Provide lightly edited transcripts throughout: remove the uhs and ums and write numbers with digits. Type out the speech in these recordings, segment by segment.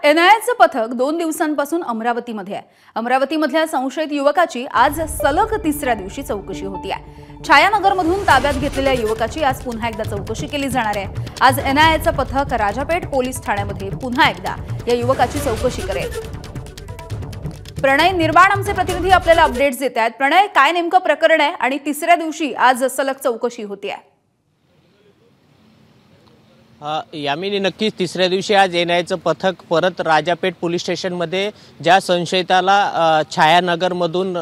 एनआयएचं पथक 2 दिवसांपासून अमरावतीमध्ये आहे। अमरावतीमधल्या संशयित युवकाची आज सलग तिसऱ्या दिवशी चौकशी होती आहे। छायानगरमधून ताब्यात घेतलेल्या युवकाची आज पुन्हा एकदा चौकशी केली जाणार आहे। आज एनआयएचं पथक राजापेठ पोलीस ठाण्यामध्ये पुन्हा एकदा या युवकाची चौकशी करेल। प्रणय निर्माण आमचे प्रतिनिधी आपल्याला अपडेट्स देत आहेत। प्रणय, काय नेमकं प्रकरण आहे आणि तिसऱ्या दिवशी आज सलग चौकशी होती आहे? यामिनी, नक्कीच तिसऱ्या दिवशी आज एनआयएचं पथक परत राजापेठ पोलीस स्टेशनमध्ये ज्या संशयिताला छायानगरमधून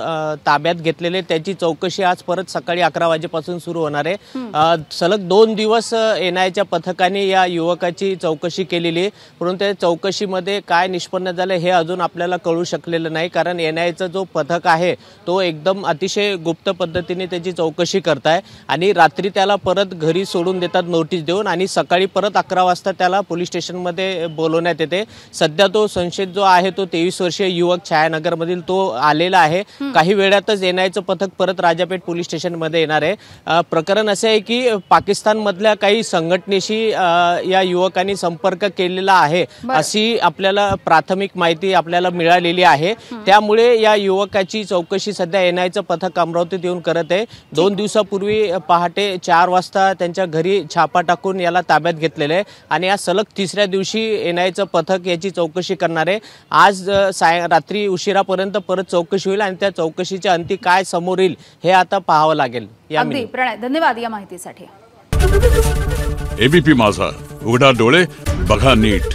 ताब्यात घेतलेले त्याची चौकशी आज परत सकाळी 11 वाजेपासून सुरू होणार आहे। सलग 2 दिवस एनआयएच्या पथकाने या युवकाची चौकशी केलेली आहे, परंतु त्या चौकशीमध्ये काय निष्पन्न झालं हे अजून आपल्याला कळू शकलेलं नाही, कारण एनआयएचा जो पथक आहे तो एकदम अतिशय गुप्त पद्धतीने त्याची चौकशी करताय आणि रात्री त्याला परत घरी सोडून देतात नोटीस देऊन, आणि सकाळी परत 11 वाजता त्याला पोलीस स्टेशनमध्ये बोलवण्यात येते। सध्या तो संशयित जो आहे तो 23 वर्षीय युवक छायानगरमधील तो आलेला आहे। काही वेळातच एनआयएचं पथक परत राजापेठ पोलीस स्टेशनमध्ये येणार आहे। प्रकरण असे आहे की पाकिस्तानमधल्या काही संघटनेशी या युवकांनी संपर्क केलेला आहे अशी आपल्याला प्राथमिक माहिती आपल्याला मिळालेली आहे। त्यामुळे या युवकाची चौकशी सध्या एनआयएचं पथक अमरावतीत येऊन करत आहे। 2 दिवसापूर्वी पहाटे 4 वाजता त्यांच्या घरी छापा टाकून याला ताब्यात घेतलेले आहे आणि आज सलग तिसऱ्या दिवशी एनआयएचं पथक याची चौकशी करणार आहे। आज रात्री उशिरापर्यंत परत चौकशी होईल आणि त्या चौकशीच्या अंती काय समोर येईल हे आता पाहावं लागेल। अगदी प्रणय, धन्यवाद या माहितीसाठी। एबीपी माझा, उघडा डोळे बघा नीट।